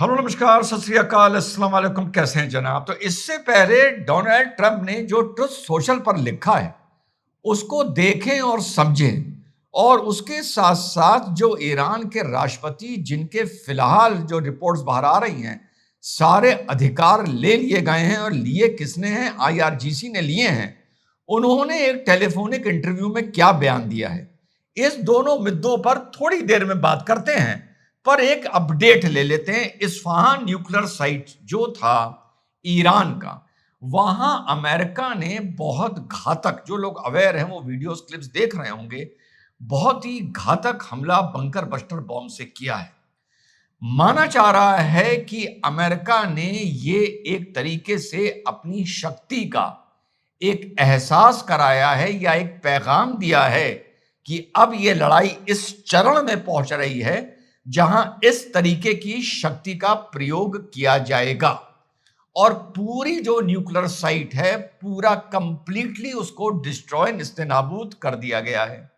Hello, नमस्कार, सत श्री अकाल, अस्सलाम वालेकुम। कैसे हैं जनाब? तो इससे पहले डोनाल्ड ट्रंप ने जो ट्रुथ सोशल पर लिखा है उसको देखें और समझें, और उसके साथ साथ जो ईरान के राष्ट्रपति, जिनके फिलहाल जो रिपोर्ट्स बाहर आ रही हैं, सारे अधिकार ले लिए गए हैं, और लिए किसने हैं? आईआरजीसी ने लिए हैं। उन्होंने एक टेलीफोनिक इंटरव्यू में क्या बयान दिया है, इस दोनों मुद्दों पर थोड़ी देर में बात करते हैं। पर एक अपडेट ले लेते हैं। इस्फहान न्यूक्लियर साइट जो था ईरान का, वहां अमेरिका ने बहुत घातक, जो लोग अवेयर हैं वो वीडियोस क्लिप्स देख रहे होंगे, बहुत ही घातक हमला बंकर बस्टर बॉम्ब से किया है। माना जा रहा है कि अमेरिका ने ये एक तरीके से अपनी शक्ति का एक एहसास कराया है, या एक पैगाम दिया है कि अब ये लड़ाई इस चरण में पहुंच रही है जहां इस तरीके की शक्ति का प्रयोग किया जाएगा, और पूरी जो न्यूक्लियर साइट है पूरा कंप्लीटली उसको डिस्ट्रॉय, निस्तेनाबूद कर दिया गया है।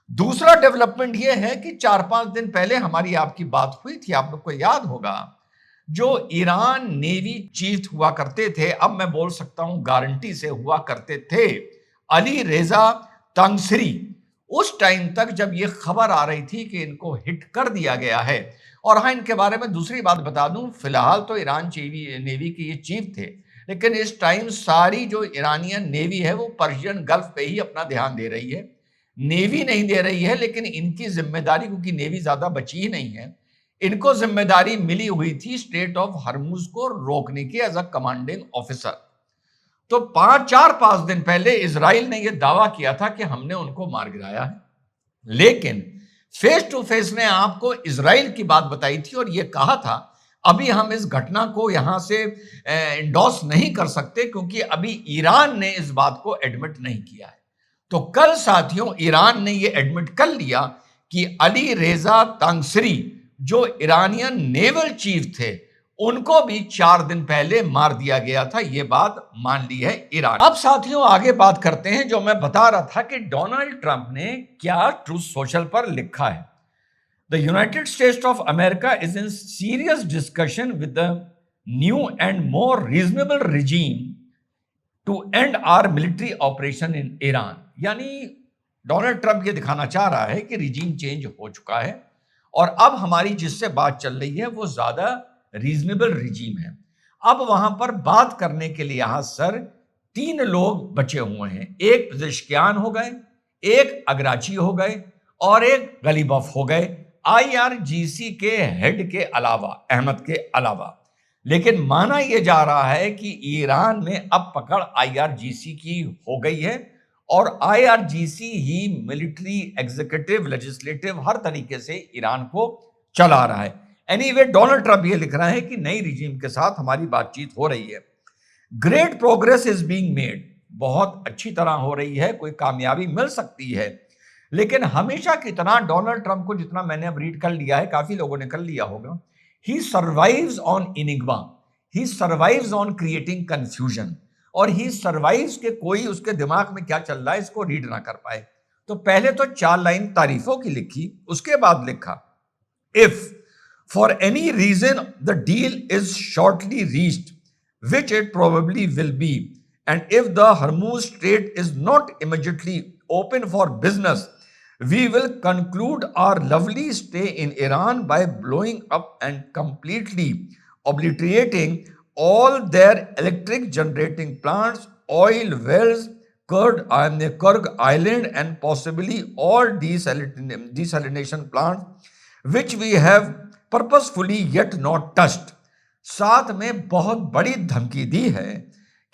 दूसरा डेवलपमेंट यह है कि 4-5 दिन पहले हमारी आपकी बात हुई थी, आप लोग को याद होगा, जो ईरान नेवी चीफ हुआ करते थे, अब मैं बोल सकता हूं गारंटी से हुआ करते थे, अली रेजा तंगसरी। उस टाइम तक जब यह खबर आ रही थी कि इनको हिट कर दिया गया है, और हाँ, इनके बारे में दूसरी बात बता दूं, फिलहाल तो ईरान नेवी के ये चीफ थे, लेकिन इस टाइम सारी जो ईरानियन नेवी है वो पर्शियन गल्फ पे ही अपना ध्यान दे रही है। नेवी नहीं दे रही है, लेकिन इनकी जिम्मेदारी, क्योंकि नेवी ज्यादा बची ही नहीं है, इनको जिम्मेदारी मिली हुई थी स्ट्रेट ऑफ हर्मुज को रोकने की एज अ कमांडिंग ऑफिसर। तो 4-5 दिन पहले इजराइल ने यह दावा किया था कि हमने उनको मार गिराया है, लेकिन फेस टू फेस ने आपको इजराइल की बात बताई थी और यह कहा था अभी हम इस घटना को यहां से इंडोर्स नहीं कर सकते, क्योंकि अभी ईरान ने इस बात को एडमिट नहीं किया है। तो कल साथियों ईरान ने यह एडमिट कर लिया कि अली रेजा तांगसरी, जो ईरानियन नेवल चीफ थे, उनको भी 4 दिन पहले मार दिया गया था। यह बात मान ली है ईरान। अब साथियों आगे बात करते हैं, जो मैं बता रहा था कि डोनाल्ड ट्रंप ने क्या ट्रूथ सोशल पर लिखा है। The United States of America is in serious discussion with the new and more reasonable regime to end our military operation in Iran. यानी डोनाल्ड ट्रंप ये दिखाना चाह रहा है कि रिजीम चेंज हो चुका है, और अब हमारी जिससे बात चल रही है वो ज्यादा रीजनेबल रिजीम है। अब वहां पर बात करने के लिए यहां सर 3 लोग बचे हुए हैं। एक पेजेश्कियान हो गए, एक अगराची हो गए, और एक गलीबफ हो गए, आईआरजीसी के हेड के अलावा, अहमद के अलावा। लेकिन माना यह जा रहा है कि ईरान में अब पकड़ आईआरजीसी की हो गई है, और आईआरजीसी ही मिलिट्री, एग्जीक्यूटिव, लेजिस्लेटिव हर तरीके से ईरान को चला रहा है। एनीवे, डोनाल्ड ट्रंप ये लिख रहा है कि नई रिजीम के साथ हमारी बातचीत हो रही है। Great progress is being made, बहुत अच्छी तरह हो रही है, कोई कामयाबी मिल सकती है। लेकिन हमेशा की तरह डोनाल्ड ट्रंप को जितना मैंने अब रीड कर लिया है, काफी लोगों ने कर लिया होगा, he survives on enigma, he survives on creating confusion, और ही सर्वाइव्स के कोई उसके दिमाग में क्या चल रहा है इसको रीड ना कर पाए। तो पहले तो 4 लाइन तारीफों की लिखी, उसके बाद लिखा, if for any reason the deal is shortly reached, which it probably will be, and if the Hormuz Strait is not immediately open for business, we will conclude our lovely stay in Iran by blowing up and completely obliterating all their electric generating plants, oil wells, Kurg Island, and possibly all desalination plants which we have purposefully yet not touched. साथ में बहुत बड़ी धमकी दी है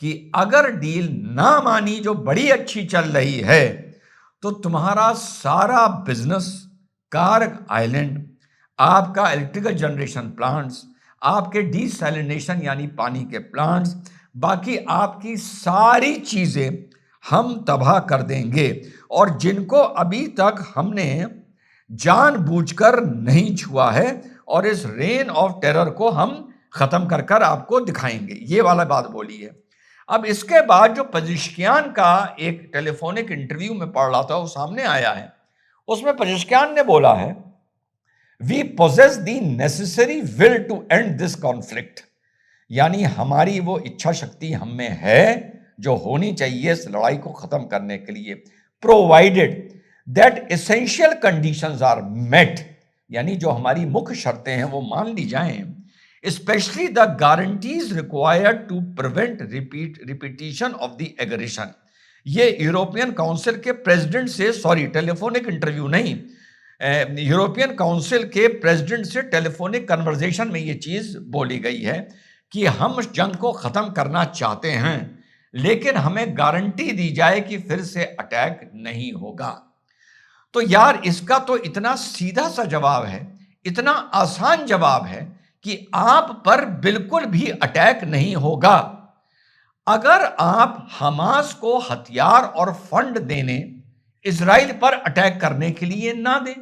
कि अगर deal ना मानी, जो बड़ी अच्छी चल रही है, तो तुम्हारा सारा बिजनेस, कार्ग आइलैंड, आपका इलेक्ट्रिकल जनरेशन प्लांट्स, आपके डिसैलिनेशन यानी पानी के प्लांट्स, बाकी आपकी सारी चीजें हम तबाह कर देंगे, और जिनको अभी तक हमने जानबूझकर नहीं छुआ है, और इस रेन ऑफ टेरर को हम खत्म कर कर आपको दिखाएंगे। ये वाला बात बोली है। अब इसके बाद जो पेजेश्कियान का एक टेलीफोनिक इंटरव्यू में पढ़ रहा था वो सामने आया है, उसमें पेजेश्कियान ने बोला है we possess the necessary will to end this conflict, यानी हमारी वो इच्छा शक्ति हम में है जो होनी चाहिए इस लड़ाई को खत्म करने के लिए, provided that essential conditions are met, यानी जो हमारी मुख्य शर्तें हैं वो मान ली जाएं, especially the guarantees required to prevent repetition of the aggression. ये यूरोपियन काउंसिल के प्रेसिडेंट से, सॉरी टेलीफोनिक इंटरव्यू नहीं, यूरोपियन काउंसिल के प्रेसिडेंट से टेलीफोनिक कन्वर्सेशन में ये चीज बोली गई है कि हम जंग को खत्म करना चाहते हैं लेकिन हमें गारंटी दी जाए कि फिर से अटैक नहीं होगा। तो यार इसका तो इतना सीधा सा जवाब है, इतना आसान जवाब है कि आप पर बिल्कुल भी अटैक नहीं होगा अगर आप हमास को हथियार और फंड देने इजराइल पर अटैक करने के लिए ना दें,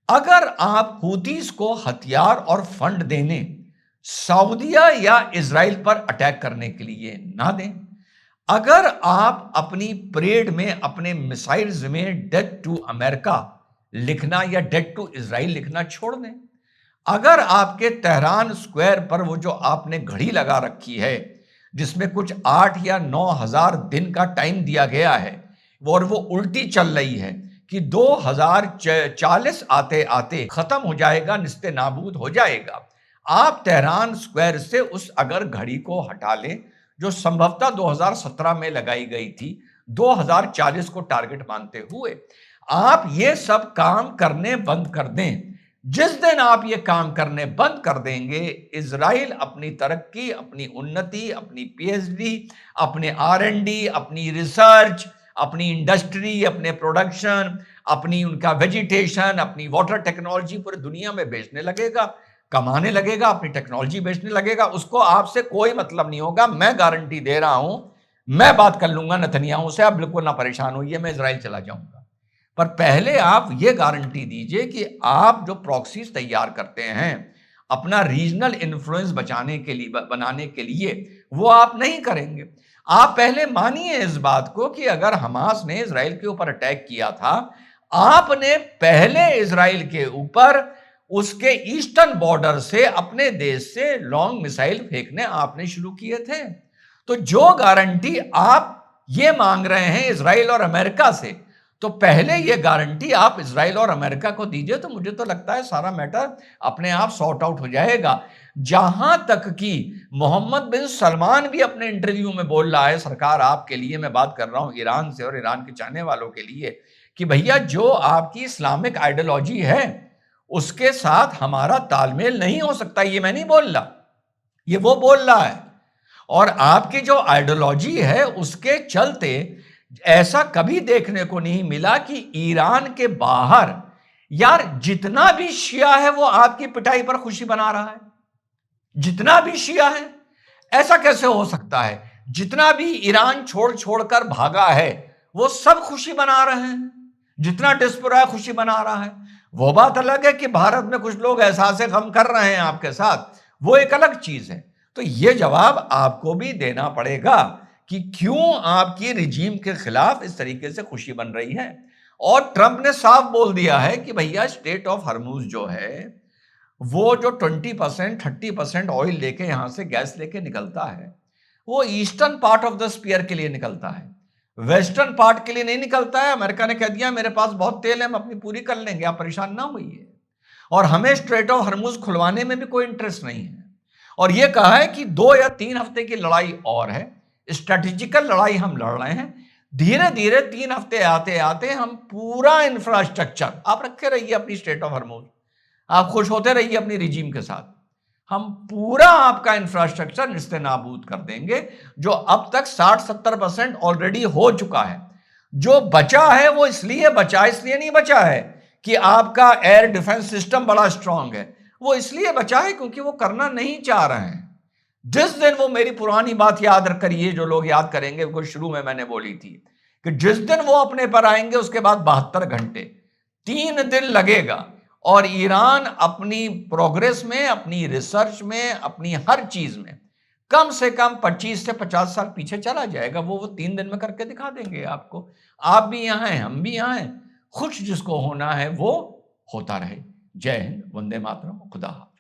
अगर आप हूतीस को हथियार और फंड देने सऊदिया या इजराइल पर अटैक करने के लिए ना दें, अगर आप अपनी परेड में अपने मिसाइल्स में डेथ टू अमेरिका लिखना या डेथ टू इजराइल लिखना छोड़ दें, अगर आपके तेहरान स्क्वायर पर वो जो आपने घड़ी लगा रखी है जिसमें कुछ 8 या 9 हजार दिन का टाइम दिया गया है और वो उल्टी चल रही है कि 2040 आते आते खत्म हो जाएगा, निस्ते नाबूद हो जाएगा, आप तेहरान स्क्वायर से उस अगर घड़ी को हटा लें जो संभवतः 2017 में लगाई गई थी, 2040 को टारगेट मानते हुए आप ये सब काम करने बंद कर दें। जिस दिन आप ये काम करने बंद कर देंगे, इजराइल अपनी तरक्की, अपनी उन्नति, अपनी पीएचडी, अपने आर&डी, अपनी रिसर्च, अपनी इंडस्ट्री, अपने प्रोडक्शन, अपनी उनका वेजिटेशन, अपनी वाटर टेक्नोलॉजी पूरी दुनिया में बेचने लगेगा, कमाने लगेगा, अपनी टेक्नोलॉजी बेचने लगेगा। उसको आपसे कोई मतलब नहीं होगा। मैं गारंटी दे रहा हूं, मैं बात कर लूंगा नेतन्याहू से, आप बिल्कुल ना परेशान होइए, मैं इजराइल चला जाऊंगा। पर पहले आप ये गारंटी दीजिए कि आप जो प्रॉक्सीज तैयार करते हैं अपना रीजनल इन्फ्लुएंस बचाने के लिए, बनाने के लिए, वो आप नहीं करेंगे। आप पहले मानिए इस बात को कि अगर हमास ने इजराइल के ऊपर अटैक किया था, आपने पहले इजराइल के ऊपर उसके ईस्टर्न बॉर्डर से अपने देश से लॉन्ग मिसाइल फेंकने आपने शुरू किए थे। तो जो गारंटी आप ये मांग रहे हैं इजराइल और अमेरिका से, तो पहले ये गारंटी आप इजराइल और अमेरिका को दीजिए, तो मुझे तो लगता है सारा मैटर अपने आप सॉर्ट आउट हो जाएगा। जहां तक कि मोहम्मद बिन सलमान भी अपने इंटरव्यू में बोल रहा है, सरकार आपके लिए मैं बात कर रहा हूं ईरान से और ईरान के चाहने वालों के लिए, कि भैया जो आपकी इस्लामिक आइडियोलॉजी है उसके साथ हमारा तालमेल नहीं हो सकता। ये मैं नहीं बोल रहा, ये वो बोल रहा है। और आपकी जो आइडियोलॉजी है उसके चलते ऐसा कभी देखने को नहीं मिला कि ईरान के बाहर यार जितना भी शिया है वो आपकी पिटाई पर खुशी बना रहा है। जितना भी शिया है, ऐसा कैसे हो सकता है? जितना भी ईरान छोड़ छोड़कर भागा है वो सब खुशी मना रहे हैं, जितना डिस्पोरा खुशी मना रहा है। वो बात अलग है कि भारत में कुछ लोग एहसास गम कर रहे हैं आपके साथ, वो एक अलग चीज है। तो ये जवाब आपको भी देना पड़ेगा कि क्यों आपकी रिजीम के खिलाफ इस तरीके से खुशी बन रही है। और ट्रंप ने साफ बोल दिया है कि भैया स्टेट ऑफ हर्मुज जो है वो जो 20% 30% ऑयल लेके यहां से गैस लेके निकलता है वो eastern part of the sphere के लिए निकलता है, वेस्टर्न पार्ट के लिए नहीं निकलता है। अमेरिका ने कह दिया मेरे पास बहुत तेल है, हम अपनी पूरी कर लेंगे, आप परेशान ना होइए। और हमें स्ट्रेट ऑफ हर्मुज खुलवाने में भी कोई इंटरेस्ट नहीं है। और यह कहा है कि 2 या 3 हफ्ते की लड़ाई और है, स्ट्रेटेजिकल लड़ाई हम लड़ रहे हैं। धीरे धीरे 3 हफ्ते आते आते हम पूरा इंफ्रास्ट्रक्चर, आप रखे रहिए अपनी स्टेट ऑफ हर्मुज, आप खुश होते रहिए अपनी रिजीम के साथ, हम पूरा आपका इंफ्रास्ट्रक्चर निस्ते नाबूद कर देंगे। जो अब तक 60-70% ऑलरेडी हो चुका है। जो बचा है वो इसलिए नहीं बचा है कि आपका एयर डिफेंस सिस्टम बड़ा स्ट्रांग है, वो इसलिए बचा है क्योंकि वो करना नहीं चाह रहे हैं। जिस दिन वो, मेरी पुरानी बात याद करिए, जो लोग याद करेंगे, वो शुरू में मैंने बोली थी कि जिस दिन वो अपने पर आएंगे उसके बाद 72 घंटे, 3 दिन लगेगा और ईरान अपनी प्रोग्रेस में, अपनी रिसर्च में, अपनी हर चीज में कम से कम 25 से 50 साल पीछे चला जाएगा। वो 3 दिन में करके दिखा देंगे आपको। आप भी यहां हैं, हम भी यहां हैं, खुश जिसको होना है वो होता रहे। जय हिंद, वंदे मातरम, खुदा हाफ़िज़।